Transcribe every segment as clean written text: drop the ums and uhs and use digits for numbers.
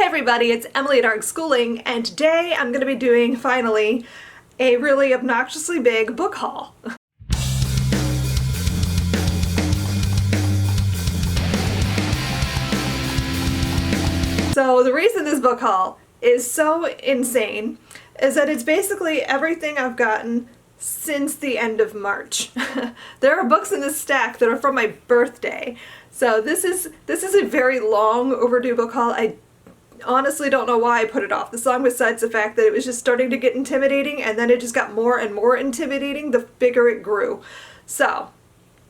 Hey everybody, it's Emily at Arg Schooling, and today I'm going to be doing, finally, a really obnoxiously big book haul. So the reason this book haul is so insane is that it's basically everything I've gotten since the end of March. There are books in this stack that are from my birthday. So this is a very long overdue book haul. I honestly don't know why I put it off. The song, besides the fact that it was just starting to get intimidating, and then it just got more and more intimidating the bigger it grew. So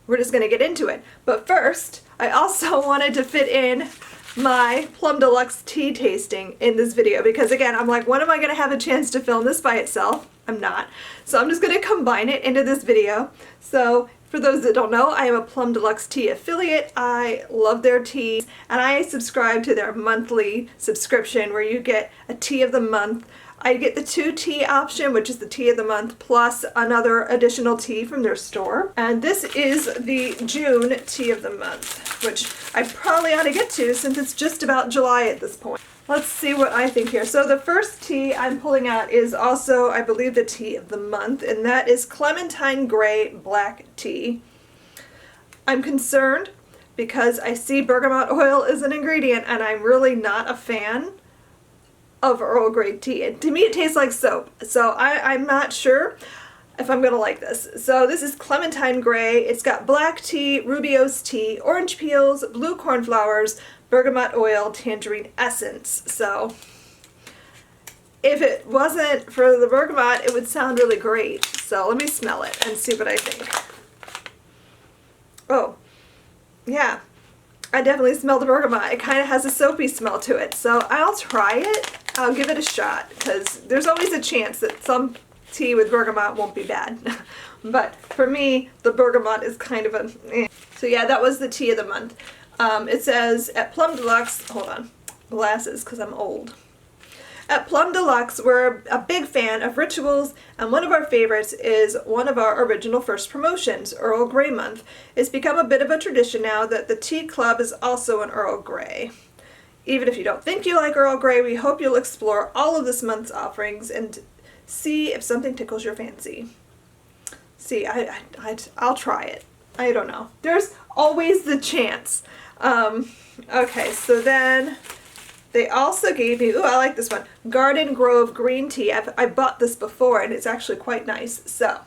we're just gonna get into it. But first, I also wanted to fit in my Plum Deluxe tea tasting in this video because, again, I'm like, when am I gonna have a chance to film this by itself? I'm not. So I'm just gonna combine it into this video. So for those that don't know, I am a Plum Deluxe tea affiliate. I love their tea, and I subscribe to their monthly subscription where you get a tea of the month. I get the 2 tea option, which is the tea of the month, plus another additional tea from their store. And this is the June tea of the month, which I probably ought to get to since it's just about July at this point. Let's see what I think here. So the first tea I'm pulling out is also, I believe, the tea of the month, and that is Clementine Gray Black Tea. I'm concerned because I see bergamot oil as an ingredient, and I'm really not a fan of Earl Grey tea. And to me it tastes like soap, so I'm not sure if I'm gonna like this. So this is Clementine Gray. It's got black tea, rubiose tea, orange peels, blue cornflowers, bergamot oil, tangerine essence. So if it wasn't for the bergamot, it would sound really great. So let me smell it and see what I think. Oh, yeah. I definitely smell the bergamot. It kind of has a soapy smell to it. So I'll try it. I'll give it a shot because there's always a chance that some tea with bergamot won't be bad. But for me, the bergamot is kind of a eh. So yeah, that was the tea of the month. It says at Plum Deluxe, hold on, glasses because I'm old. At Plum Deluxe, we're a big fan of rituals, and one of our favorites is one of our original first promotions, Earl Grey Month. It's become a bit of a tradition now that the tea club is also an Earl Grey. Even if you don't think you like Earl Grey, we hope you'll explore all of this month's offerings and see if something tickles your fancy. See, I'll try it. I don't know. There's always the chance. Okay, so then they also gave me, ooh, I like this one, Garden Grove Green Tea. I bought this before, and it's actually quite nice. So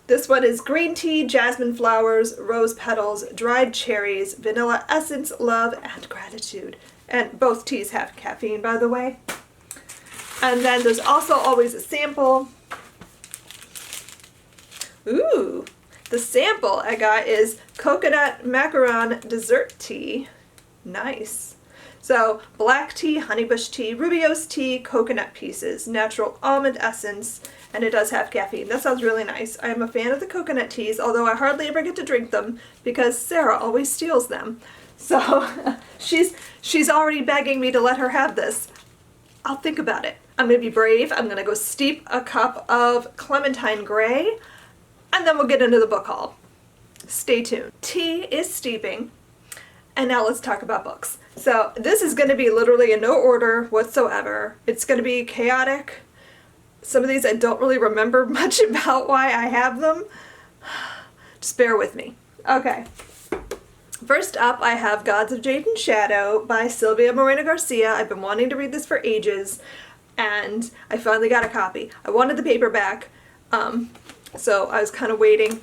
this one is green tea, jasmine flowers, rose petals, dried cherries, vanilla essence, love, and gratitude. And both teas have caffeine, by the way. And then there's also always a sample. Ooh, the sample I got is coconut macaron dessert tea. Nice. So black tea, honeybush tea, rubiose tea, coconut pieces, natural almond essence, and it does have caffeine. That sounds really nice. I am a fan of the coconut teas, although I hardly ever get to drink them because Sarah always steals them. So she's already begging me to let her have this. I'll think about it. I'm going to be brave. I'm going to go steep a cup of Clementine Gray, and then we'll get into the book haul. Stay tuned. Tea is steeping, and now let's talk about books. So this is going to be literally in no order whatsoever. It's going to be chaotic. Some of these I don't really remember much about why I have them. Just bear with me. Okay. First up, I have Gods of Jade and Shadow by Sylvia Moreno Garcia. I've been wanting to read this for ages, and I finally got a copy. I wanted the paperback, so I was kind of waiting.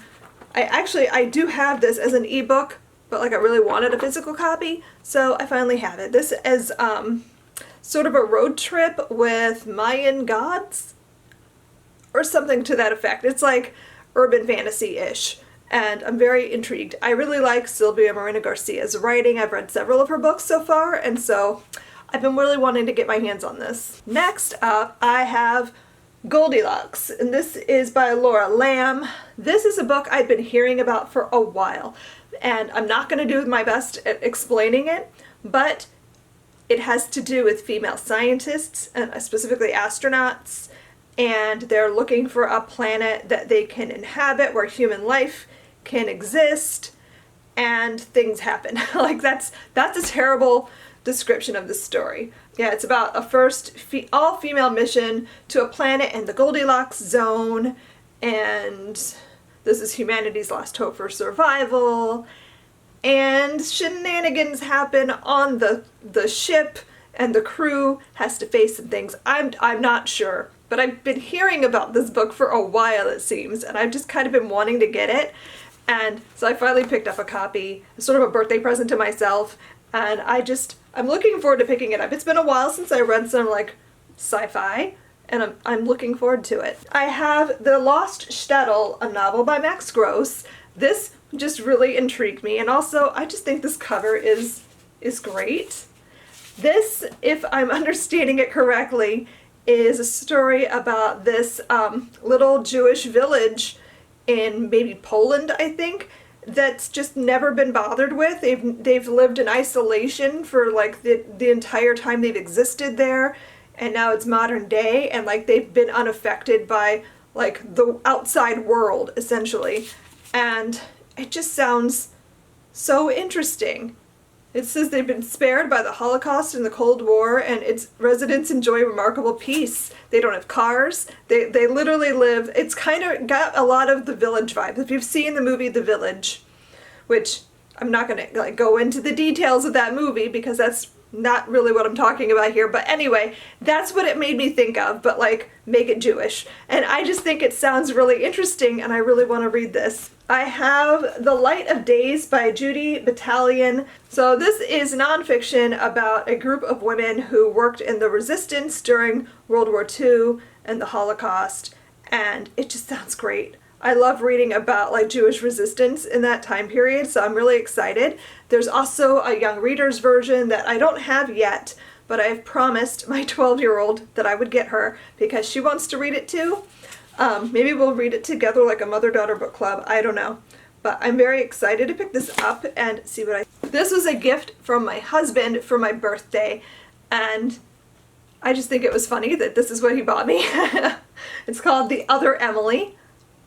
I do have this as an ebook, but like I really wanted a physical copy, so I finally have it. This is sort of a road trip with Mayan gods, or something to that effect. It's like urban fantasy-ish, and I'm very intrigued. I really like Sylvia Moreno Garcia's writing. I've read several of her books so far, and so I've been really wanting to get my hands on this. Next up, I have Goldilocks, and this is by Laura Lamb. This is a book I've been hearing about for a while, and I'm not going to do my best at explaining it, but it has to do with female scientists, and specifically astronauts, and they're looking for a planet that they can inhabit where human life can exist, and things happen. Like that's a terrible description of the story. Yeah, it's about a first all-female mission to a planet in the Goldilocks zone, and this is humanity's last hope for survival, and shenanigans happen on the ship, and the crew has to face some things. I'm not sure, but I've been hearing about this book for a while, it seems, and I've just kind of been wanting to get it, and so I finally picked up a copy, sort of a birthday present to myself, and I'm looking forward to picking it up. It's been a while since I read some, like, sci-fi, and I'm looking forward to it. I have The Lost Shtetl, a novel by Max Gross. This just really intrigued me, and also I just think this cover is great. This, if I'm understanding it correctly, is a story about this little Jewish village in maybe Poland, I think, that's just never been bothered with. They've lived in isolation for like the entire time they've existed there, and now it's modern day, and like they've been unaffected by like the outside world essentially, and it just sounds so interesting. It says they've been spared by the Holocaust and the Cold War, and its residents enjoy remarkable peace. They don't have cars. They literally live, it's kind of got a lot of The Village vibe. If you've seen the movie The Village, which I'm not going to like go into the details of that movie because that's not really what I'm talking about here, but anyway, that's what it made me think of, but like make it Jewish. And I just think it sounds really interesting, and I really want to read this. I have The Light of Days by Judy Battalion. So this is nonfiction about a group of women who worked in the resistance during World War II and the Holocaust, and it just sounds great. I love reading about like Jewish resistance in that time period, so I'm really excited. There's also a young reader's version that I don't have yet, but I've promised my 12-year-old that I would get her because she wants to read it too. Maybe we'll read it together like a mother-daughter book club, I don't know. But I'm very excited to pick this up and see what This was a gift from my husband for my birthday, and I just think it was funny that this is what he bought me. It's called The Other Emily,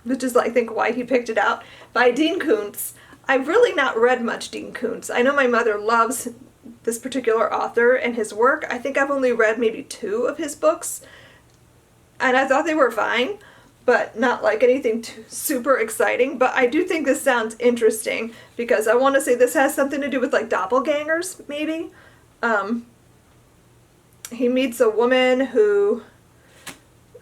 which is, I think, why he picked it out, by Dean Koontz. I've really not read much Dean Koontz. I know my mother loves this particular author and his work. I think I've only read maybe 2 of his books, and I thought they were fine, but not like anything too super exciting. But I do think this sounds interesting because I want to say this has something to do with like doppelgangers, maybe. He meets a woman who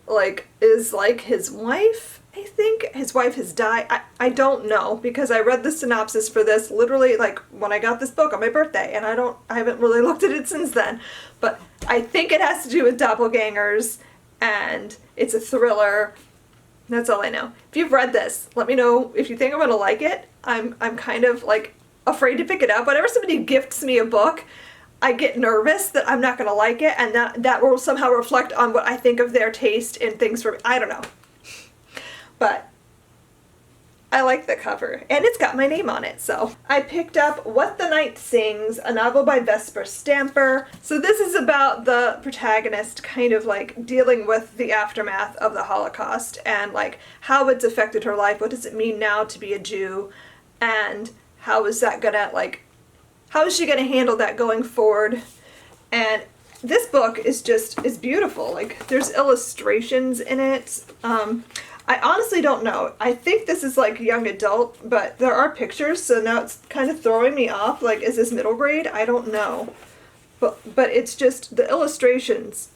like is like his wife. I think his wife has died. I don't know because I read the synopsis for this literally like when I got this book on my birthday, and I haven't really looked at it since then. But I think it has to do with doppelgangers, and it's a thriller. That's all I know. If you've read this, let me know if you think I'm gonna like it. I'm kind of like afraid to pick it up. Whenever somebody gifts me a book, I get nervous that I'm not gonna like it, and that will somehow reflect on what I think of their taste in things for me. I don't know. But I like the cover, and it's got my name on it, so. I picked up What the Night Sings, a novel by Vesper Stamper. So this is about the protagonist kind of like dealing with the aftermath of the Holocaust and like how it's affected her life. What does it mean now to be a Jew? And how is that gonna like, how is she gonna handle that going forward? And this book is beautiful. Like there's illustrations in it. I honestly don't know. I think this is like young adult, but there are pictures, so now it's kind of throwing me off. Like, is this middle grade? I don't know. But it's just, the illustrations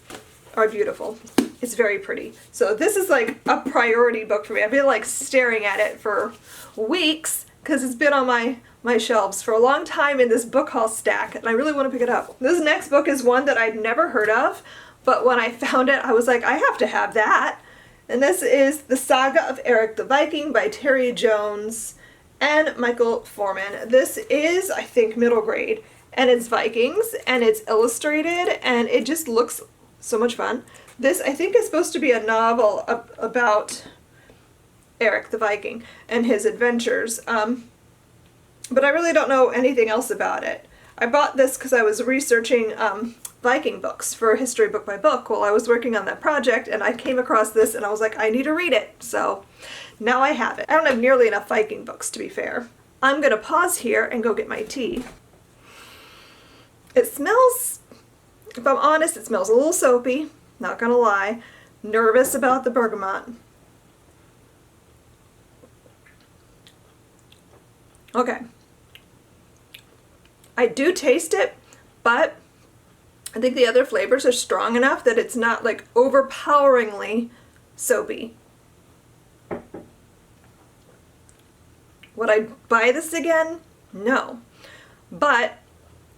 are beautiful. It's very pretty. So this is like a priority book for me. I've been like staring at it for weeks because it's been on my shelves for a long time in this book haul stack, and I really want to pick it up. This next book is one that I'd never heard of, but when I found it, I was like, I have to have that. And this is The Saga of Eric the Viking by Terry Jones and Michael Foreman. This is, I think, middle grade, and it's Vikings, and it's illustrated, and it just looks so much fun. This, I think, is supposed to be a novel about Eric the Viking and his adventures, but I really don't know anything else about it. I bought this because I was researching Viking books for History Book by Book while I was working on that project, and I came across this and I was like, I need to read it. So now I have it. I don't have nearly enough Viking books, to be fair. I'm gonna pause here and go get my tea. It smells, if I'm honest, it smells a little soapy, not gonna lie. Nervous about the bergamot. Okay. I do taste it, but I think the other flavors are strong enough that it's not like overpoweringly soapy. Would I buy this again? No. But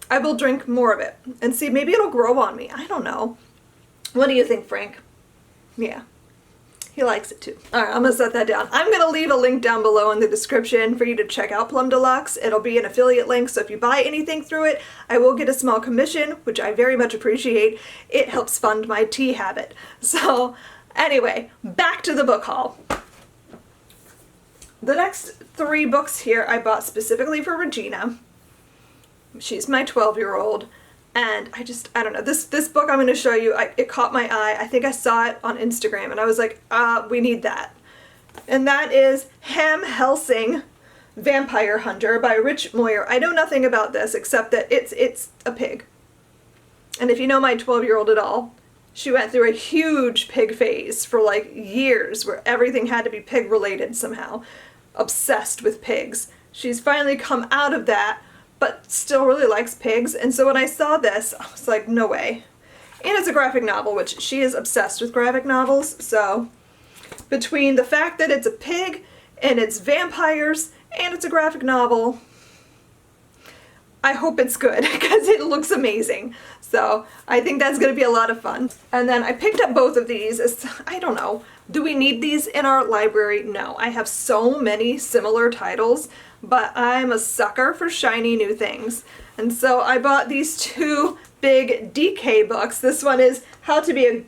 I will drink more of it and see, maybe it'll grow on me. I don't know. What do you think, Frank? Yeah. He likes it too. All right, I'm gonna set that down. I'm gonna leave a link down below in the description for you to check out Plum Deluxe. It'll be an affiliate link, so if you buy anything through it, I will get a small commission, which I very much appreciate. It helps fund my tea habit. So anyway, back to the book haul. The next 3 books here I bought specifically for Regina. She's my 12-year-old. And I don't know, this book I'm going to show you, it caught my eye. I think I saw it on Instagram and I was like, we need that. And that is Helsing, Vampire Hunter by Rich Moyer. I know nothing about this except that it's a pig. And if you know my 12-year-old at all, she went through a huge pig phase for like years where everything had to be pig related somehow. Obsessed with pigs. She's finally come out of that, but still really likes pigs. And so when I saw this, I was like, no way. And it's a graphic novel, which she is obsessed with graphic novels. So between the fact that it's a pig and it's vampires and it's a graphic novel, I hope it's good because it looks amazing. So I think that's going to be a lot of fun. And then I picked up both of these. I don't know. Do we need these in our library? No. I have so many similar titles, but I'm a sucker for shiny new things. And so I bought these 2 big DK books. This one is How to Be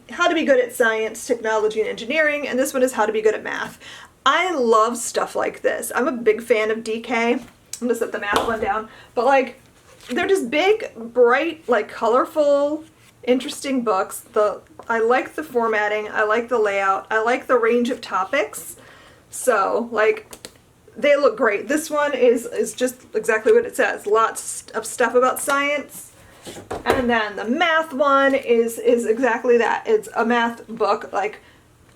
Good at Science, Technology, and Engineering, and this one is How to Be Good at Math. I love stuff like this. I'm a big fan of DK. I'm gonna set the math one down. But like, they're just big, bright, like colorful, interesting books. I like the formatting, I like the layout, I like the range of topics. So like, they look great. This one is just exactly what it says. Lots of stuff about science. And then the math one is exactly that. It's a math book, like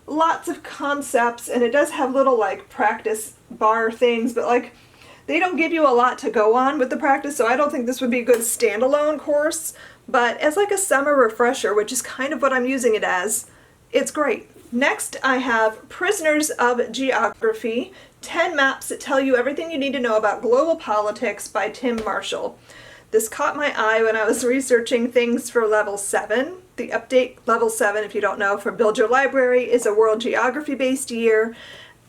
lots of concepts, and it does have little like practice bar things, but like they don't give you a lot to go on with the practice, so I don't think this would be a good standalone course, but as like a summer refresher, which is kind of what I'm using it as, it's great. Next, I have Prisoners of Geography, 10 Maps That Tell You Everything You Need to Know About Global Politics by Tim Marshall. This caught my eye when I was researching things for Level 7. The update Level 7, if you don't know, for Build Your Library is a world geography-based year.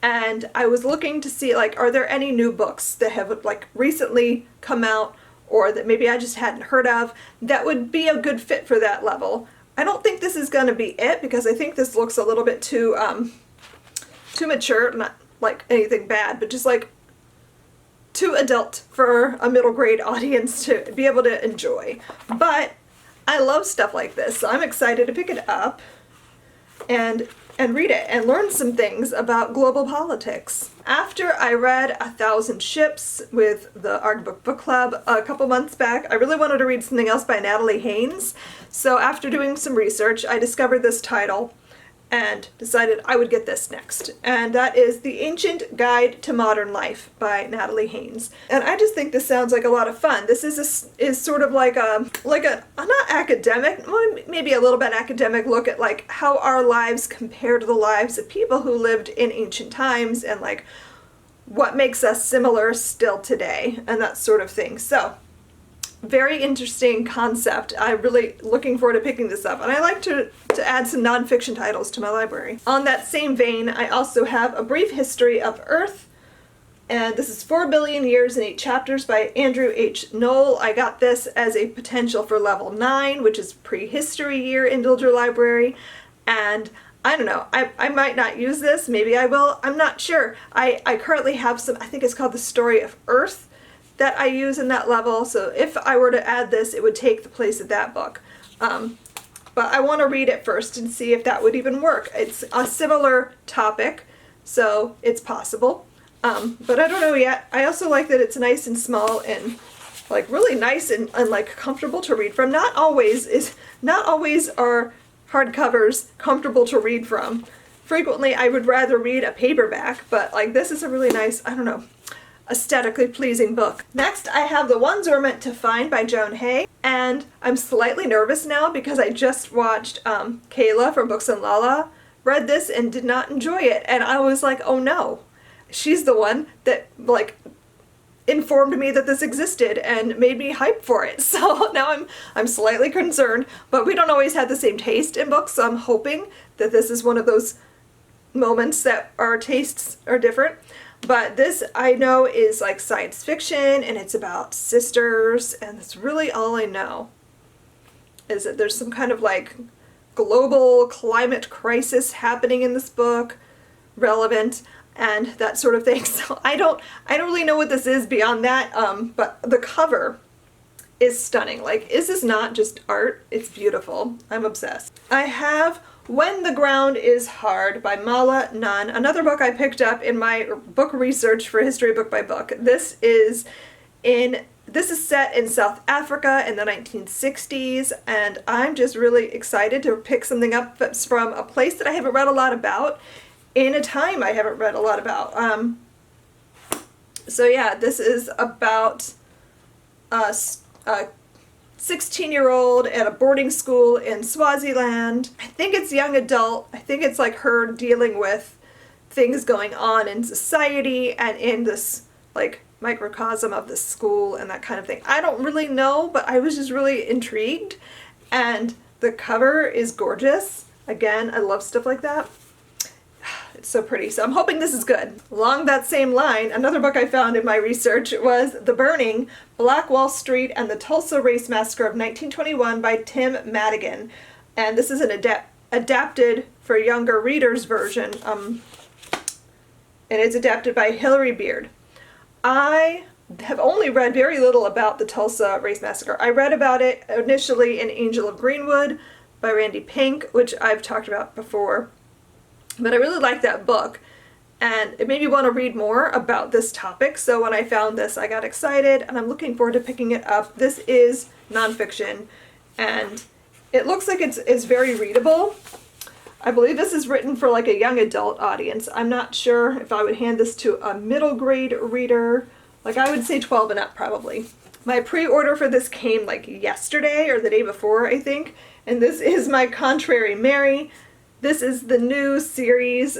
And I was looking to see, like, are there any new books that have, like, recently come out or that maybe I just hadn't heard of that would be a good fit for that level. I don't think this is going to be it because I think this looks a little bit too mature, not like anything bad, but just like too adult for a middle grade audience to be able to enjoy. But I love stuff like this, so I'm excited to pick it up and read it and learn some things about global politics. After I read 1,000 Ships with the Artbook Book Club a couple months back, I really wanted to read something else by Natalie Haynes. So after doing some research, I discovered this title and decided I would get this next. And that is The Ancient Guide to Modern Life by Natalie Haynes. And I just think this sounds like a lot of fun. This is sort of like a not academic, well, maybe a little bit academic look at like how our lives compare to the lives of people who lived in ancient times and like what makes us similar still today and that sort of thing. So very interesting concept. I'm really looking forward to picking this up, and I like to add some nonfiction titles to my library. On that same vein, I also have A Brief History of Earth, and this is 4 Billion Years in 8 Chapters by Andrew H. Knoll. I got this as a potential for level 9, which is prehistory year in Build Your Library, and I don't know, I might not use this, maybe I will, I'm not sure. I currently have some, I think it's called The Story of Earth, that I use in that level, so if I were to add this, it would take the place of that book. But I want to read it first and see if that would even work. It's a similar topic, so it's possible. But I don't know yet. I also like that it's nice and small and like really nice and like comfortable to read from. Not always are hardcovers comfortable to read from. Frequently I would rather read a paperback, but like this is a really nice, I don't know, aesthetically pleasing book. Next I have The Ones We're Meant to Find by Joan Hay, and I'm slightly nervous now because I just watched Kayla from Books and Lala read this and did not enjoy it, and I was like, oh no, she's the one that like informed me that this existed and made me hype for it. So now I'm slightly concerned, but we don't always have the same taste in books, so I'm hoping that this is one of those moments that our tastes are different. But this I know is like science fiction, and it's about sisters, and that's really all I know, is that there's some kind of like global climate crisis happening in this book, relevant, and that sort of thing. So I don't really know what this is beyond that, but the cover is stunning. Like, is this not just art? It's beautiful. I'm obsessed. I have When the Ground is Hard by Mala Nunn, another book I picked up in my book research for History Book by Book. This is set in South Africa in the 1960s, and I'm just really excited to pick something up that's from a place that I haven't read a lot about in a time I haven't read a lot about. So yeah, this is about a 16-year-old at a boarding school in Swaziland. I think it's young adult. I think it's like her dealing with things going on in society and in this like microcosm of the school and that kind of thing. I don't really know, but I was just really intrigued, and the cover is gorgeous. Again, I love stuff like that. It's so pretty, so I'm hoping this is good. Along that same line, another book I found in my research was The Burning, Black Wall Street and the Tulsa Race Massacre of 1921 by Tim Madigan. And this is an adapted for younger readers version, and it's adapted by Hilary Beard. I have only read very little about the Tulsa Race Massacre. I read about it initially in Angel of Greenwood by Randy Pink, which I've talked about before. But I really liked that book, and it made me want to read more about this topic. So when I found this, I got excited, and I'm looking forward to picking it up. This is nonfiction, and it looks like it's very readable. I believe this is written for like a young adult audience. I'm not sure if I would hand this to a middle grade reader. Like, I would say 12 and up probably. My pre-order for this came like yesterday or the day before, I think. And this is My Contrary Mary. This is the new series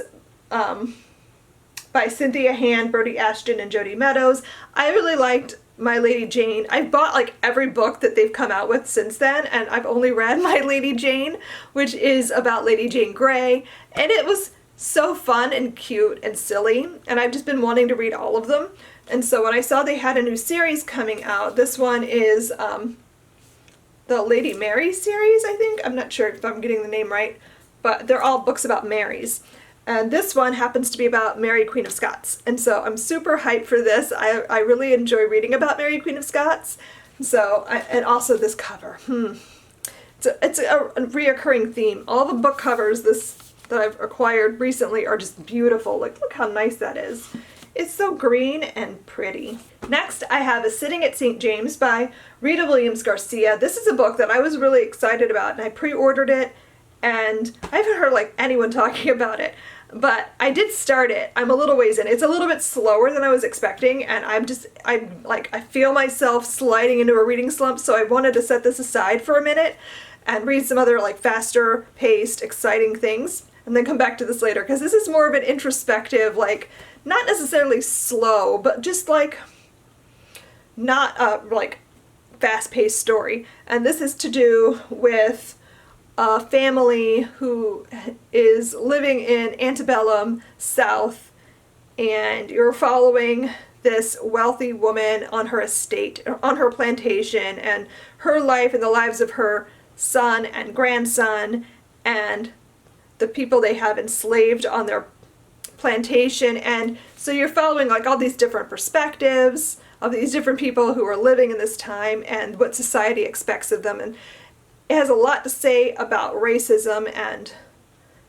by Cynthia Hand, Bertie Ashton, and Jodi Meadows. I really liked My Lady Jane. I've bought like every book that they've come out with since then, and I've only read My Lady Jane, which is about Lady Jane Grey, and it was so fun and cute and silly, and I've just been wanting to read all of them. And so when I saw they had a new series coming out, this one is the Lady Mary series, I think. I'm not sure if I'm getting the name right, but they're all books about Marys. And this one happens to be about Mary, Queen of Scots. And so I'm super hyped for this. I really enjoy reading about Mary, Queen of Scots. So, and also this cover. It's a reoccurring theme. All the book covers that I've acquired recently are just beautiful. Like, look how nice that is. It's so green and pretty. Next, I have A Sitting at St. James by Rita Williams Garcia. This is a book that I was really excited about, and I pre-ordered it, and I haven't heard like anyone talking about it. But I did start it. I'm a little ways in. It's a little bit slower than I was expecting, and I feel myself sliding into a reading slump, so I wanted to set this aside for a minute and read some other like faster paced, exciting things, and then come back to this later, because this is more of an introspective, like, not necessarily slow, but just like not a like fast-paced story. And this is to do with a family who is living in antebellum South, and you're following this wealthy woman on her estate, on her plantation, and her life and the lives of her son and grandson, and the people they have enslaved on their plantation. And so you're following like all these different perspectives of these different people who are living in this time and what society expects of them. And it has a lot to say about racism and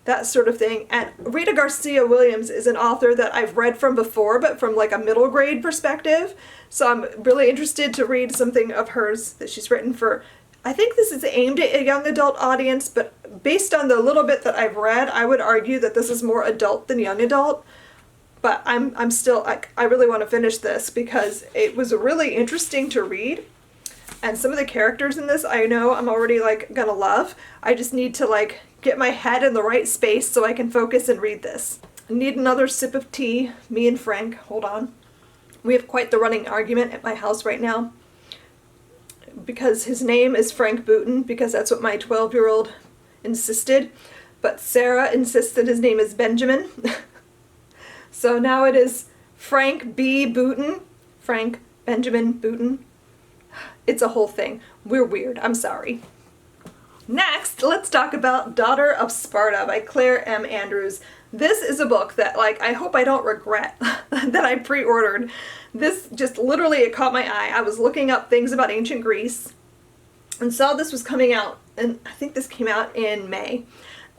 that sort of thing. And Rita Garcia Williams is an author that I've read from before, but from like a middle grade perspective. So I'm really interested to read something of hers that she's written for, I think this is aimed at a young adult audience, but based on the little bit that I've read, I would argue that this is more adult than young adult. But I'm still, I really want to finish this because it was really interesting to read. And some of the characters in this I know I'm already like gonna love. I just need to like get my head in the right space so I can focus and read this. I need another sip of tea. Me and Frank, hold on. We have quite the running argument at my house right now because his name is Frank Booten because that's what my 12-year-old insisted. But Sarah insists that his name is Benjamin. So now it is Frank B. Booten. Frank Benjamin Booten. It's a whole thing. We're weird. I'm sorry. Next, let's talk about Daughter of Sparta by Claire M. Andrews. This is a book that, like, I hope I don't regret that I pre-ordered. This just literally, it caught my eye. I was looking up things about ancient Greece and saw this was coming out, and I think this came out in May.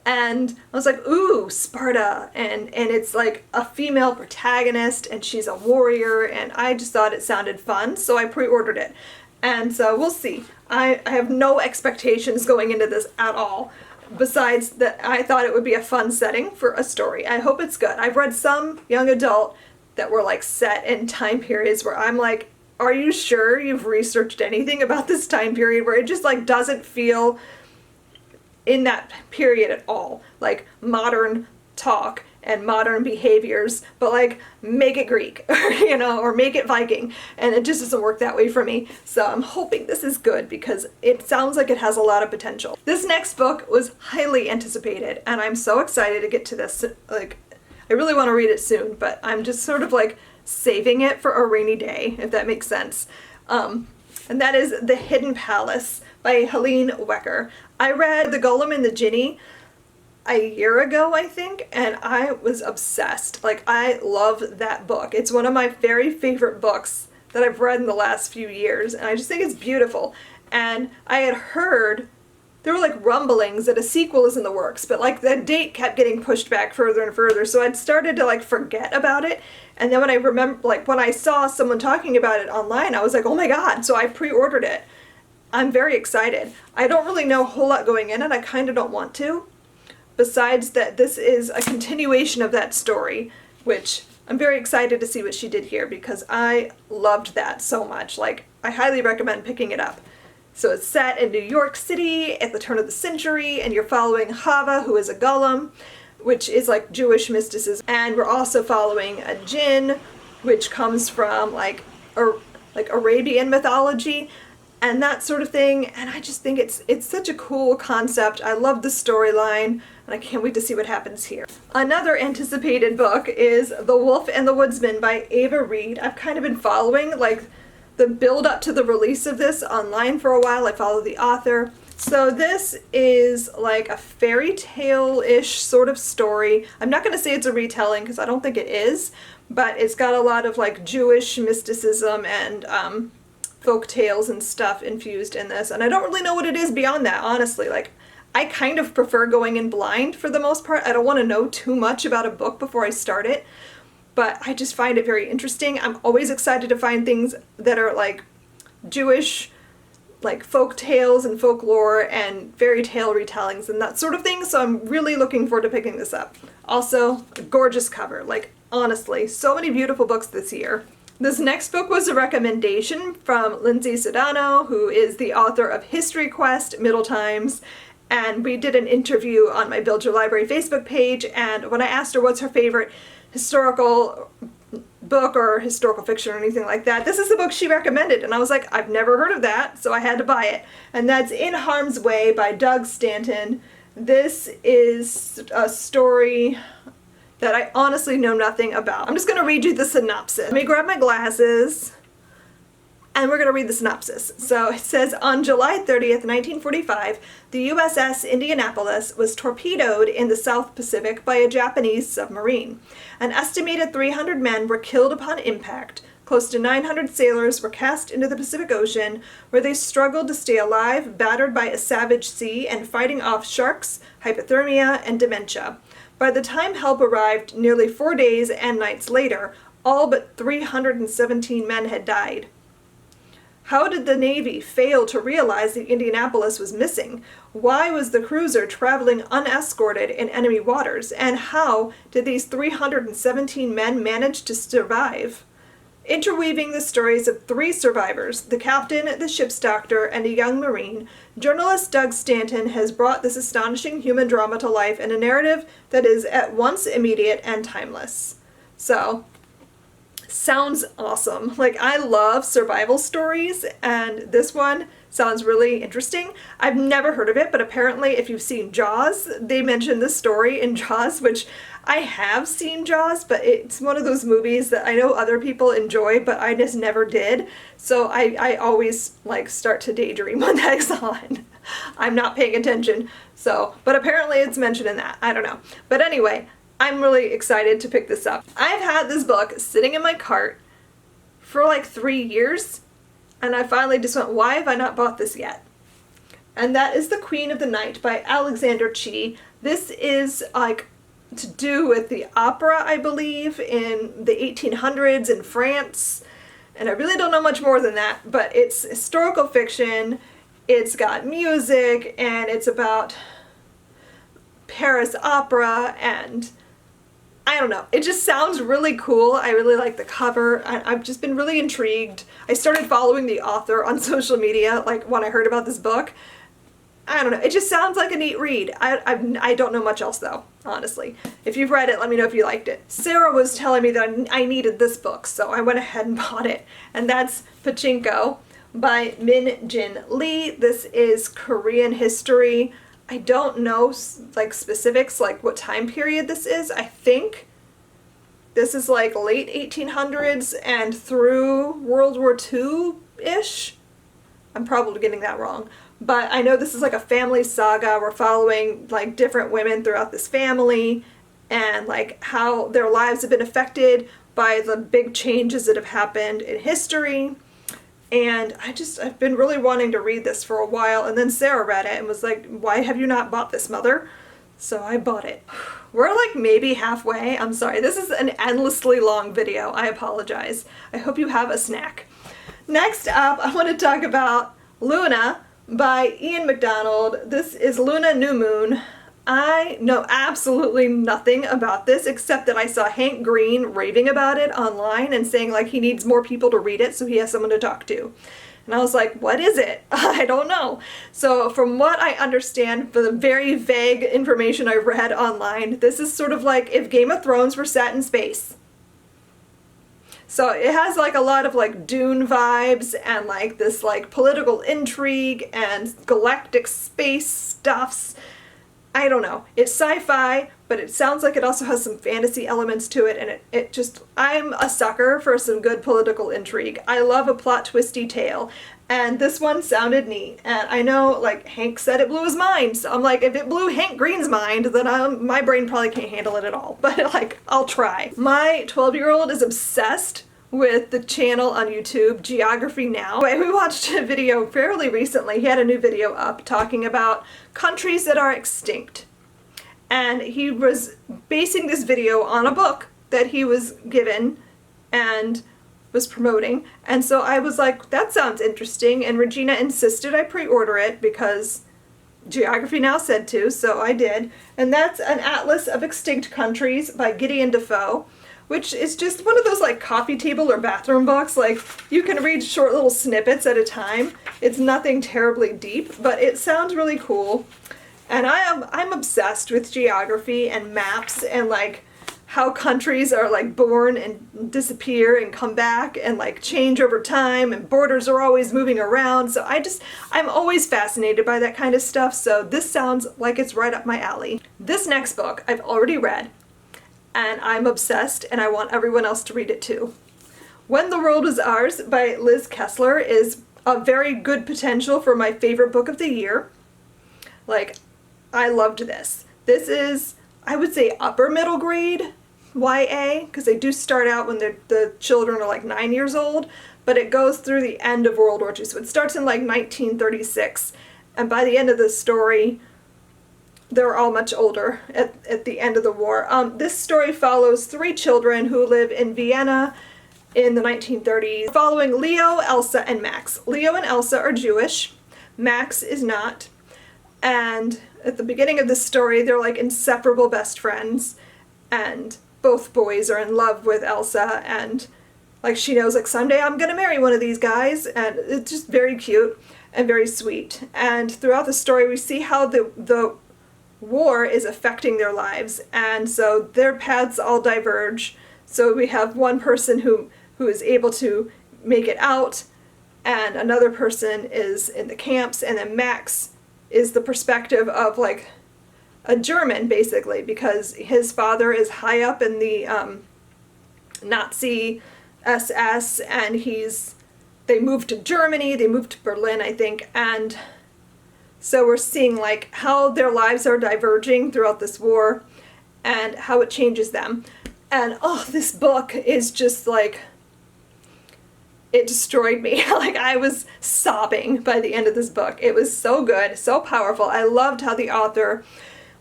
And I was like, ooh, Sparta, and it's like a female protagonist, and she's a warrior, and I just thought it sounded fun, so I pre-ordered it. And so we'll see. I have no expectations going into this at all, besides that I thought it would be a fun setting for a story. I hope it's good. I've read some young adult that were like set in time periods where I'm like, are you sure you've researched anything about this time period, where it just like doesn't feel in that period at all, like modern talk and modern behaviors, but like make it Greek, or make it Viking, and it just doesn't work that way for me. So I'm hoping this is good because it sounds like it has a lot of potential. This next book was highly anticipated, and I'm so excited to get to this. Like, I really want to read it soon, but I'm just sort of like saving it for a rainy day, if that makes sense. And that is The Hidden Palace by Helene Wecker. I read The Golem and the Jinni a year ago, I think, and I was obsessed. Like, I love that book. It's one of my very favorite books that I've read in the last few years, and I just think it's beautiful. And I had heard there were like rumblings that a sequel is in the works, but like the date kept getting pushed back further and further, so I'd started to like forget about it. And then when I remember, like when I saw someone talking about it online, I was like, oh my god, so I pre-ordered it. I'm very excited. I don't really know a whole lot going in it. I kind of don't want to. Besides that, this is a continuation of that story, which I'm very excited to see what she did here because I loved that so much. Like, I highly recommend picking it up. So it's set in New York City at the turn of the century, and you're following Hava, who is a golem, which is like Jewish mysticism. And we're also following a jinn, which comes from like Arabian mythology and that sort of thing. And I just think it's such a cool concept. I love the storyline, and I can't wait to see what happens here. Another anticipated book is The Wolf and the Woodsman by Ava Reed. I've kind of been following like the build up to the release of this online for a while. I follow the author. So this is like a fairy tale-ish sort of story. I'm not going to say it's a retelling because I don't think it is, but it's got a lot of like Jewish mysticism and folk tales and stuff infused in this. And I don't really know what it is beyond that, honestly. Like, I kind of prefer going in blind for the most part. I don't want to know too much about a book before I start it, but I just find it very interesting. I'm always excited to find things that are like Jewish, like folk tales and folklore and fairy tale retellings and that sort of thing, so I'm really looking forward to picking this up. Also, a gorgeous cover. Like, honestly, so many beautiful books this year. This next book was a recommendation from Lindsay Sedano, who is the author of History Quest, Middle Times, and we did an interview on my Build Your Library Facebook page, and when I asked her what's her favorite historical book or historical fiction or anything like that, this is the book she recommended, and I was like, I've never heard of that, so I had to buy it. And that's In Harm's Way by Doug Stanton. This is a story that I honestly know nothing about. I'm just going to read you the synopsis. Let me grab my glasses. and we're going to read the synopsis. So it says, on July 30th, 1945, the USS Indianapolis was torpedoed in the South Pacific by a Japanese submarine. An estimated 300 men were killed upon impact. Close to 900 sailors were cast into the Pacific Ocean, where they struggled to stay alive, battered by a savage sea and fighting off sharks, hypothermia, and dementia. By the time help arrived, nearly 4 days and nights later, all but 317 men had died. How did the Navy fail to realize the Indianapolis was missing? Why was the cruiser traveling unescorted in enemy waters? And how did these 317 men manage to survive? Interweaving the stories of 3 survivors, the captain, the ship's doctor, and a young Marine, journalist Doug Stanton has brought this astonishing human drama to life in a narrative that is at once immediate and timeless. So, sounds awesome. Like, I love survival stories, and this one sounds really interesting. I've never heard of it, but apparently if you've seen Jaws, they mention this story in Jaws, which I have seen Jaws, but it's one of those movies that I know other people enjoy, but I just never did. So I always like start to daydream when that's on. I'm not paying attention. So, but apparently it's mentioned in that. I don't know. But anyway, I'm really excited to pick this up. I've had this book sitting in my cart for like 3 years, and I finally just went, why have I not bought this yet? And that is The Queen of the Night by Alexander Chee. This is like to do with the opera, I believe, in the 1800s in France. And I really don't know much more than that, but it's historical fiction, it's got music, and it's about Paris opera, and I don't know. It just sounds really cool. I really like the cover. I've just been really intrigued. I started following the author on social media, like when I heard about this book. I don't know. It just sounds like a neat read. I don't know much else though, honestly. If you've read it, let me know if you liked it. Sarah was telling me that I needed this book, so I went ahead and bought it. And that's Pachinko by Min Jin Lee. This is Korean history. I don't know like specifics, like what time period this is. I think this is like late 1800s and through World War II-ish. I'm probably getting that wrong. But I know this is like a family saga. We're following like different women throughout this family and like how their lives have been affected by the big changes that have happened in history. And I've been really wanting to read this for a while, and then Sarah read it and was like, why have you not bought this, Mother? So I bought it. We're like maybe halfway. I'm sorry, this is an endlessly long video. I apologize. I hope you have a snack. Next up, I want to talk about Luna by Ian MacDonald. This is Luna New Moon. I know absolutely nothing about this except that I saw Hank Green raving about it online and saying like he needs more people to read it so he has someone to talk to. And I was like, what is it? I don't know. So from what I understand, for the very vague information I read online, this is sort of like if Game of Thrones were set in space. So it has like a lot of like Dune vibes and like this like political intrigue and galactic space stuffs. I don't know. It's sci-fi, but it sounds like it also has some fantasy elements to it, and it just, I'm a sucker for some good political intrigue. I love a plot twisty tale, and this one sounded neat. And I know, like, Hank said it blew his mind, so I'm like, if it blew Hank Green's mind, then my brain probably can't handle it at all. But, like, I'll try. My 12-year-old is obsessed with the channel on YouTube, Geography Now. We watched a video fairly recently. He had a new video up talking about countries that are extinct. And he was basing this video on a book that he was given and was promoting. And so I was like, that sounds interesting. And Regina insisted I pre-order it because Geography Now said to, so I did. And that's an Atlas of Extinct Countries by Gideon Defoe, which is just one of those like coffee table or bathroom books. Like you can read short little snippets at a time. It's nothing terribly deep, but it sounds really cool. And I'm obsessed with geography and maps and like how countries are like born and disappear and come back and like change over time, and borders are always moving around. So I'm always fascinated by that kind of stuff. So this sounds like it's right up my alley. This next book I've already read, and I'm obsessed, and I want everyone else to read it too. When the World Was Ours by Liz Kessler is a very good potential for my favorite book of the year. Like, I loved this. This is, I would say, upper middle grade YA, because they do start out when the children are like 9 years old, but it goes through the end of World War II. So it starts in like 1936, and by the end of the story, they're all much older at the end of the war. This story follows 3 children who live in Vienna in the 1930s, following Leo, Elsa, and Max. Leo and Elsa are Jewish. Max is not. And at the beginning of this story, they're like inseparable best friends, and both boys are in love with Elsa, and like she knows like someday I'm gonna marry one of these guys, and it's just very cute and very sweet. And throughout the story we see how the war is affecting their lives, and so their paths all diverge. So we have one person who is able to make it out, and another person is in the camps, and then Max is the perspective of like a German, basically, because his father is high up in the Nazi SS, and they moved to Germany, they moved to Berlin, I think, and so we're seeing like how their lives are diverging throughout this war and how it changes them. And oh, this book is just like, it destroyed me. Like, I was sobbing by the end of this book. It was so good, so powerful. I loved how the author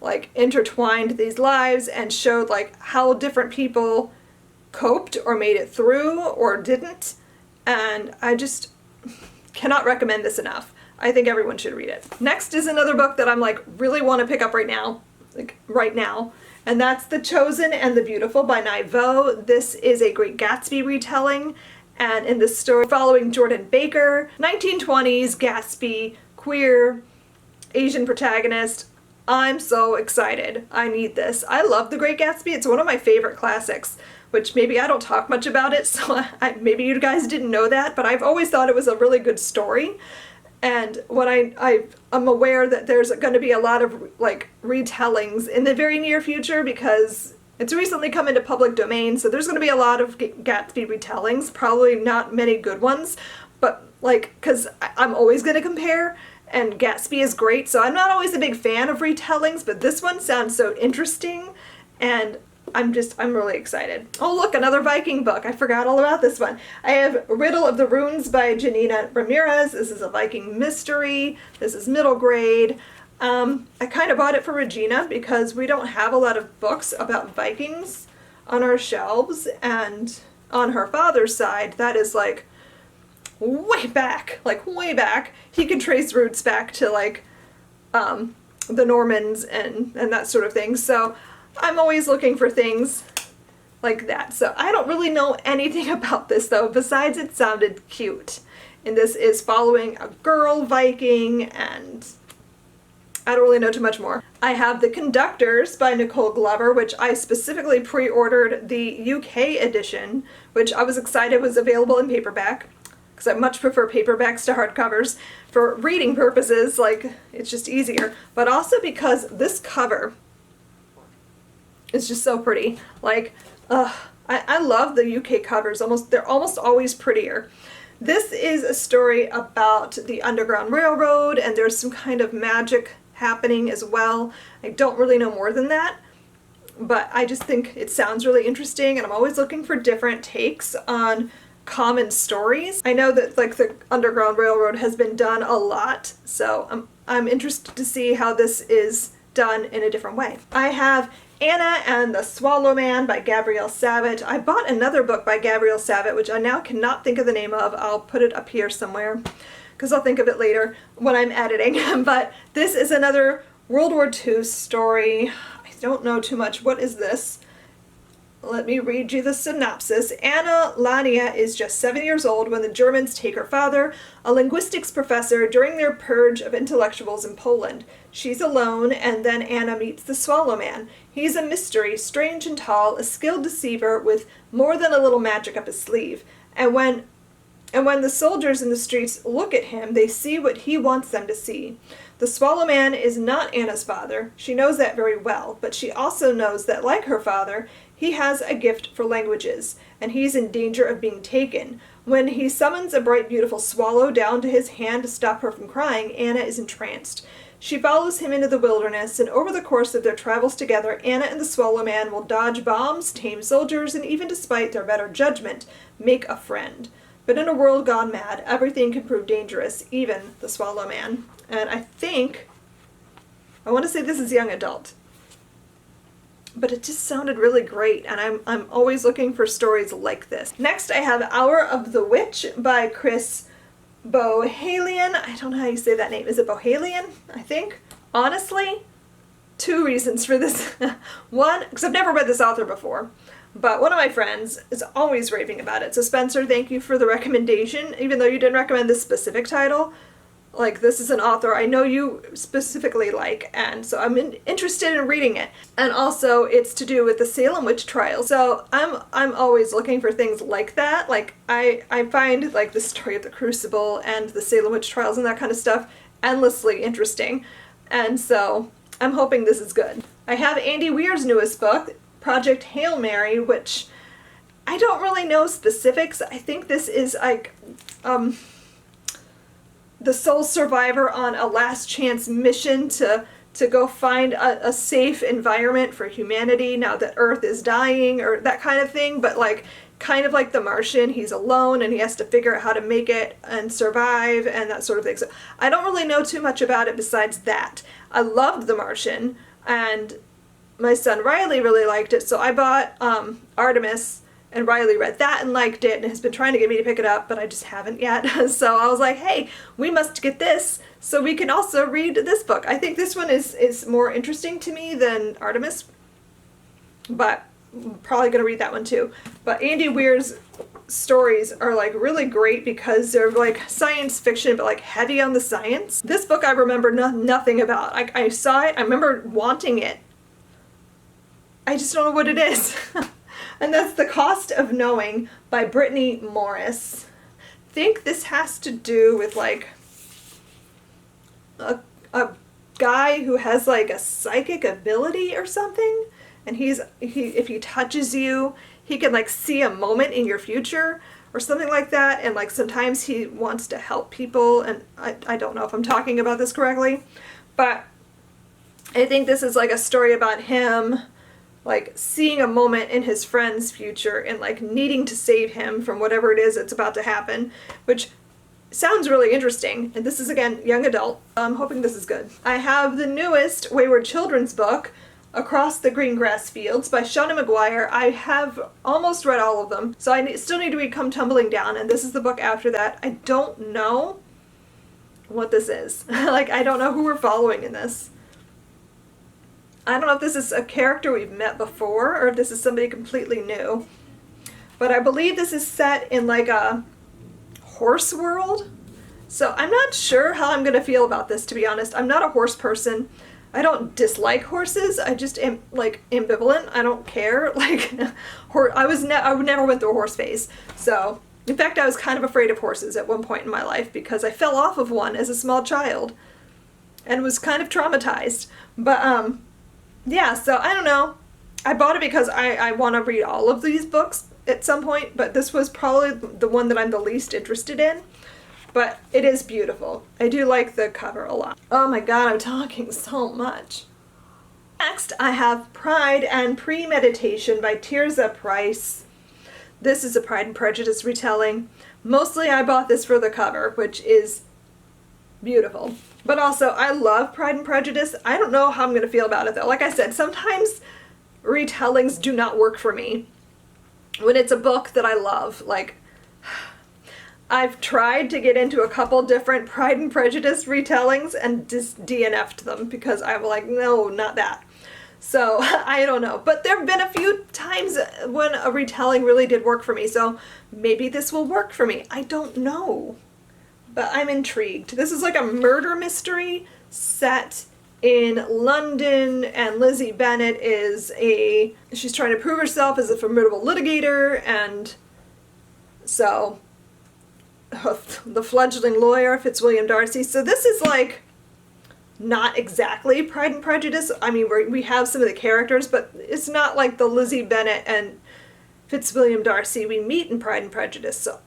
like intertwined these lives and showed like how different people coped or made it through or didn't. And I just cannot recommend this enough. I think everyone should read it. Next is another book that I'm like really want to pick up right now, and that's The Chosen and the Beautiful by Naivo. This is a Great Gatsby retelling, and in this story following Jordan Baker, 1920s Gatsby, queer, Asian protagonist. I'm so excited. I need this. I love The Great Gatsby. It's one of my favorite classics, which maybe I don't talk much about it, so maybe you guys didn't know that, but I've always thought it was a really good story. And when I'm aware that there's going to be a lot of like retellings in the very near future, because it's recently come into public domain, so there's going to be a lot of Gatsby retellings, probably not many good ones, but like, because I'm always going to compare, and Gatsby is great, so I'm not always a big fan of retellings, but this one sounds so interesting, and I'm really excited. Oh look, another Viking book. I forgot all about this one. I have Riddle of the Runes by Janina Ramirez. This is a Viking mystery. This is middle grade. I kind of bought it for Regina because we don't have a lot of books about Vikings on our shelves, and on her father's side, that is like way back, He can trace roots back to like the Normans and that sort of thing. So I'm always looking for things like that. So I don't really know anything about this though, besides it sounded cute. And this is following a girl Viking, and I don't really know too much more. I have The Conductors by Nicole Glover, which I specifically pre-ordered the UK edition, which I was excited was available in paperback, because I much prefer paperbacks to hardcovers for reading purposes, like it's just easier, but also because this cover is just so pretty. Like, I love the UK covers. They're almost always prettier. This is a story about the Underground Railroad, and there's some kind of magic happening as well. I don't really know more than that, but I just think it sounds really interesting, and I'm always looking for different takes on common stories. I know that like the Underground Railroad has been done a lot, so I'm interested to see how this is done in a different way. I have Anna and the Swallow Man by Gabrielle Savitt. I bought another book by Gabrielle Savitt, which I now cannot think of the name of. I'll put it up here somewhere, because I'll think of it later when I'm editing. But this is another World War II story. I don't know too much. What is this? Let me read you the synopsis. Anna Lania is just 7 years old when the Germans take her father, a linguistics professor, during their purge of intellectuals in Poland. She's alone, and then Anna meets the Swallow Man. He's a mystery, strange and tall, a skilled deceiver with more than a little magic up his sleeve. And when the soldiers in the streets look at him, they see what he wants them to see. The Swallow Man is not Anna's father. She knows that very well, but she also knows that, like her father, He has a gift for languages, and he's in danger of being taken. When he summons a bright, beautiful swallow down to his hand to stop her from crying, Anna is entranced. She follows him into the wilderness, and over the course of their travels together, Anna and the Swallow Man will dodge bombs, tame soldiers, and even despite their better judgment, make a friend. But in a world gone mad, everything can prove dangerous, even the Swallow Man. And I want to say this is young adult. But it just sounded really great, and I'm always looking for stories like this. Next, I have Hour of the Witch by Chris Bohalian. I don't know how you say that name. Is it Bohalian? I think. Honestly, 2 reasons for this. One, because I've never read this author before, but one of my friends is always raving about it. So Spencer, thank you for the recommendation, even though you didn't recommend this specific title. Like, this is an author I know you specifically like, and so I'm interested in reading it. And also, it's to do with the Salem witch trials. So I'm always looking for things like that. Like, I find, like, the story of the Crucible and the Salem witch trials and that kind of stuff endlessly interesting. And so, I'm hoping this is good. I have Andy Weir's newest book, Project Hail Mary, which I don't really know specifics. I think this is, like, the sole survivor on a last chance mission to go find a safe environment for humanity now that Earth is dying, or that kind of thing, but like kind of like The Martian, he's alone and he has to figure out how to make it and survive and that sort of thing. So I don't really know too much about it besides that. I loved The Martian, and my son Riley really liked it, so I bought Artemis, and Riley read that and liked it and has been trying to get me to pick it up, but I just haven't yet. So I was like, hey, we must get this so we can also read this book. I think this one is more interesting to me than Artemis, but I'm probably going to read that one too. But Andy Weir's stories are like really great because they're like science fiction, but like heavy on the science. This book I remember nothing about. I saw it, I remember wanting it. I just don't know what it is. And that's The Cost of Knowing by Brittany Morris. I think this has to do with like a guy who has like a psychic ability or something, and if he touches you, he can like see a moment in your future or something like that, and like sometimes he wants to help people, and I don't know if I'm talking about this correctly, but I think this is like a story about him like seeing a moment in his friend's future and like needing to save him from whatever it is that's about to happen, which sounds really interesting. And this is, again, young adult. I'm hoping this is good. I have the newest Wayward Children's book, Across the Greengrass Fields by Shauna McGuire. I have almost read all of them, so I still need to read Come Tumbling Down, and this is the book after that. I don't know what this is. Like, I don't know who we're following in this. I don't know if this is a character we've met before or if this is somebody completely new. But I believe this is set in like a horse world. So I'm not sure how I'm going to feel about this, to be honest. I'm not a horse person. I don't dislike horses. I just am like ambivalent. I don't care. Like I never went through a horse phase. So in fact, I was kind of afraid of horses at one point in my life because I fell off of one as a small child and was kind of traumatized. But yeah, so I don't know. I bought it because I want to read all of these books at some point, but this was probably the one that I'm the least interested in. But it is beautiful. I do like the cover a lot. Oh my god, I'm talking so much. Next, I have Pride and Premeditation by Tirza Price. This is a Pride and Prejudice retelling. Mostly I bought this for the cover, which is beautiful. But also, I love Pride and Prejudice. I don't know how I'm going to feel about it, though. Like I said, sometimes retellings do not work for me when it's a book that I love. Like, I've tried to get into a couple different Pride and Prejudice retellings and just DNF'd them because I'm like, no, not that. So, I don't know. But there have been a few times when a retelling really did work for me, so maybe this will work for me. I don't know. But I'm intrigued. This is like a murder mystery set in London, and Lizzie Bennet she's trying to prove herself as a formidable litigator, and so the fledgling lawyer Fitzwilliam Darcy. So this is like not exactly Pride and Prejudice. I mean, we have some of the characters, but it's not like the Lizzie Bennet and Fitzwilliam Darcy we meet in Pride and Prejudice, so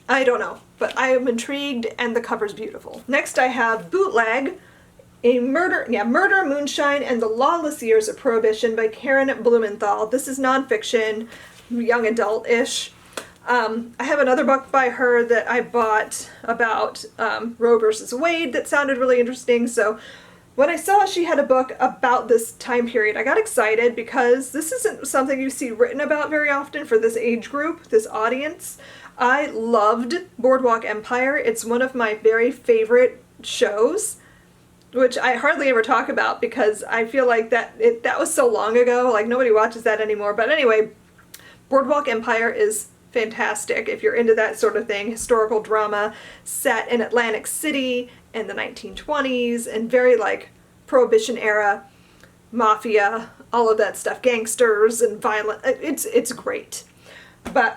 I don't know. But I am intrigued, and the cover's beautiful. Next I have Bootleg, Murder, Moonshine, and the Lawless Years of Prohibition by Karen Blumenthal. This is nonfiction, young adult-ish. I have another book by her that I bought about Roe versus Wade that sounded really interesting, so when I saw she had a book about this time period, I got excited because this isn't something you see written about very often for this age group, this audience. I loved Boardwalk Empire. It's one of my very favorite shows, which I hardly ever talk about because I feel like that was so long ago, like nobody watches that anymore. But anyway, Boardwalk Empire is fantastic if you're into that sort of thing. Historical drama set in Atlantic City in the 1920s and very like Prohibition era, mafia, all of that stuff, gangsters and violent. It's great. But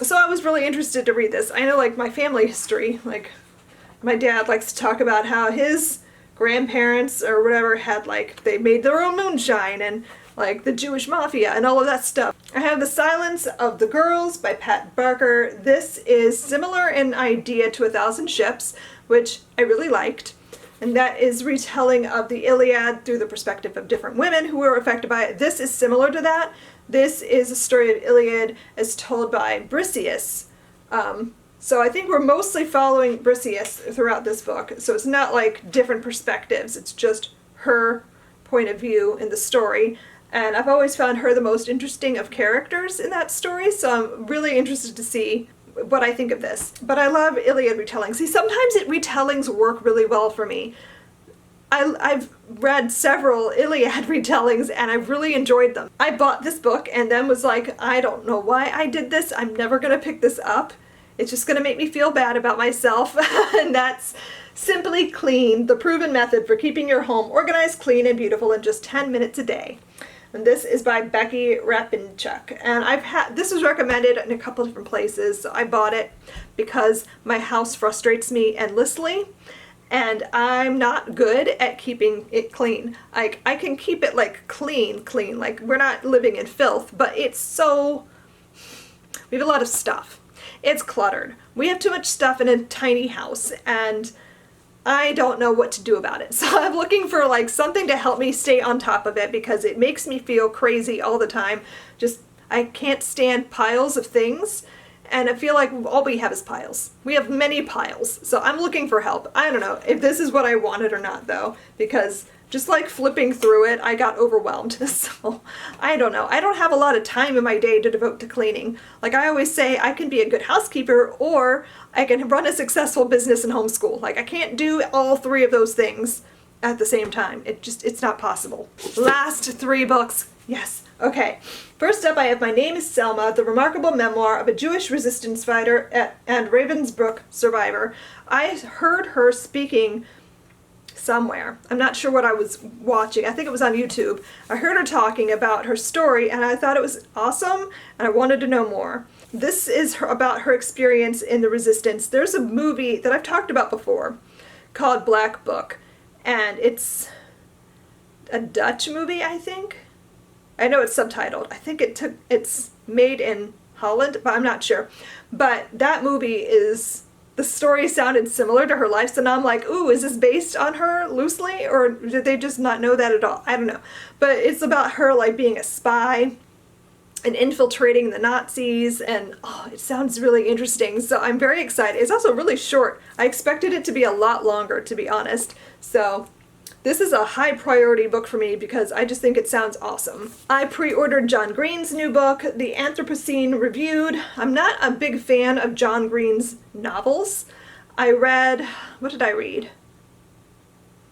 so I was really interested to read this. I know like my family history, like my dad likes to talk about how his grandparents or whatever had like, they made their own moonshine and like the Jewish mafia and all of that stuff. I have The Silence of the Girls by Pat Barker. This is similar in idea to A Thousand Ships, which I really liked. And that is retelling of the Iliad through the perspective of different women who were affected by it. This is similar to that. This is a story of Iliad as told by Briseis. So I think we're mostly following Briseis throughout this book. So it's not like different perspectives. It's just her point of view in the story. And I've always found her the most interesting of characters in that story. So I'm really interested to see what I think of this. But I love Iliad retellings. See, sometimes retellings work really well for me. I've read several Iliad retellings and I've really enjoyed them. I bought this book and then was like, I don't know why I did this. I'm never going to pick this up. It's just going to make me feel bad about myself. And that's Simply Clean, the proven method for keeping your home organized, clean, and beautiful in just 10 minutes a day. And this is by Becky Rapinchuk. And this was recommended in a couple different places. So I bought it because my house frustrates me endlessly. And I'm not good at keeping it clean. Like, I can keep it like clean. Like, we're not living in filth, but we have a lot of stuff. It's cluttered. We have too much stuff in a tiny house, and I don't know what to do about it. So I'm looking for like something to help me stay on top of it because it makes me feel crazy all the time. I can't stand piles of things, and I feel like all we have is piles. We have many piles. So I'm looking for help. I don't know if this is what I wanted or not though, because just like flipping through it, I got overwhelmed. So I don't know. I don't have a lot of time in my day to devote to cleaning. Like I always say, I can be a good housekeeper or I can run a successful business and homeschool. Like I can't do all three of those things at the same time. It's not possible. Last 3 books. Yes. Okay. First up, I have My Name is Selma, the remarkable memoir of a Jewish resistance fighter and Ravensbrück survivor. I heard her speaking somewhere. I'm not sure what I was watching. I think it was on YouTube. I heard her talking about her story and I thought it was awesome and I wanted to know more. This is about her experience in the resistance. There's a movie that I've talked about before called Black Book, and it's a Dutch movie, I think. I know it's subtitled. I think it's made in Holland, but I'm not sure. But that movie the story sounded similar to her life, so now I'm like, ooh, is this based on her loosely, or did they just not know that at all? I don't know. But it's about her like being a spy and infiltrating the Nazis, and it sounds really interesting, so I'm very excited. It's also really short. I expected it to be a lot longer, to be honest. So this is a high priority book for me because I just think it sounds awesome. I pre-ordered John Green's new book, The Anthropocene Reviewed. I'm not a big fan of John Green's novels. What did I read?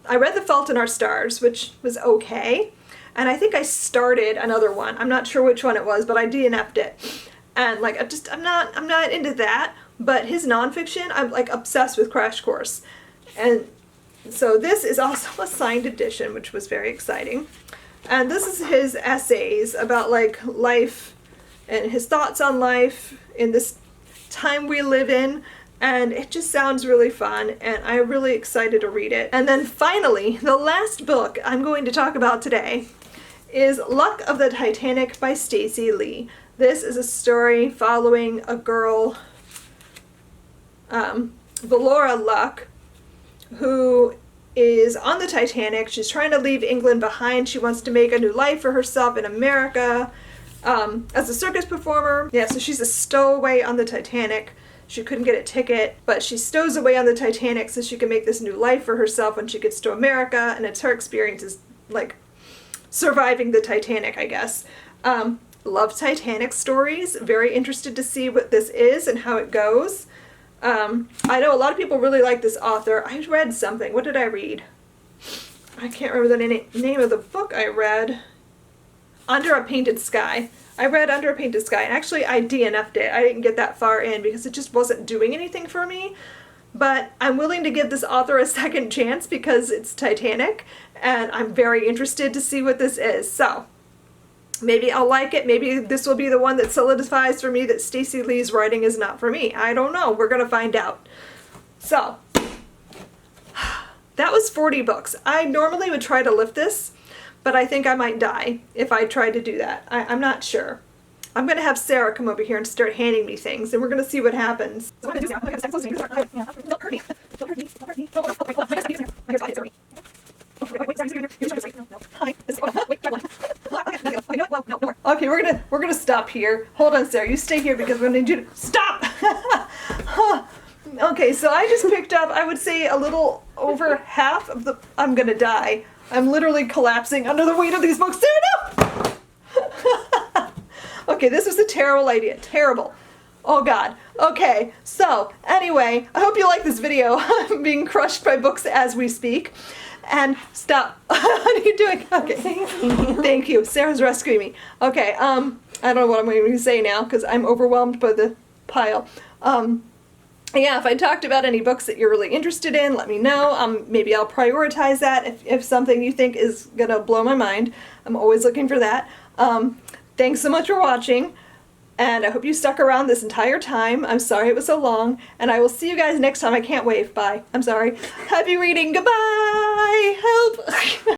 I read The Fault in Our Stars, which was okay. And I think I started another one. I'm not sure which one it was, but I DNF'd it. And like, I'm not into that, but his nonfiction, I'm like obsessed with Crash Course. And so this is also a signed edition, which was very exciting. And this is his essays about like life and his thoughts on life in this time we live in. and it just sounds really fun, and I'm really excited to read it. And then finally, the last book I'm going to talk about today is Luck of the Titanic by Stacey Lee. This is a story following a girl, Valora Luck, who is on the Titanic. She's trying to leave England behind. She wants to make a new life for herself in America as a circus performer. Yeah, so she's a stowaway on the Titanic. She couldn't get a ticket, but she stows away on the Titanic so she can make this new life for herself when she gets to America, and it's her experiences, like, surviving the Titanic, I guess. Love Titanic stories. Very interested to see what this is and how it goes. I know a lot of people really like this author. I read something. What did I read? I can't remember the name of the book I read. Under a Painted Sky. I read Under a Painted Sky, and actually I DNF'd it. I didn't get that far in because it just wasn't doing anything for me. But I'm willing to give this author a second chance because it's Titanic, and I'm very interested to see what this is. So, maybe I'll like it. Maybe this will be the one that solidifies for me that Stacey Lee's writing is not for me. I don't know. We're going to find out. So, that was 40 books. I normally would try to lift this, but I think I might die if I tried to do that. I'm not sure. I'm going to have Sarah come over here and start handing me things, and we're going to see what happens. Okay, we're gonna stop here. Hold on, Sarah. You stay here because we're gonna need you to stop. Okay, so I just picked up, I would say, a little over half of the. I'm gonna die. I'm literally collapsing under the weight of these books. Sarah, no! Okay, this was a terrible idea. Terrible. Oh God. Okay, so anyway, I hope you like this video. I'm being crushed by books as we speak. And stop. What are you doing? Okay. Thank you. Sarah's rescuing me. Okay, I don't know what I'm going to say now because I'm overwhelmed by the pile. Yeah, if I talked about any books that you're really interested in, let me know. Maybe I'll prioritize that if something you think is going to blow my mind. I'm always looking for that. Thanks so much for watching. And I hope you stuck around this entire time. I'm sorry it was so long. And I will see you guys next time. I can't wave. Bye. I'm sorry. Happy reading. Goodbye. Help.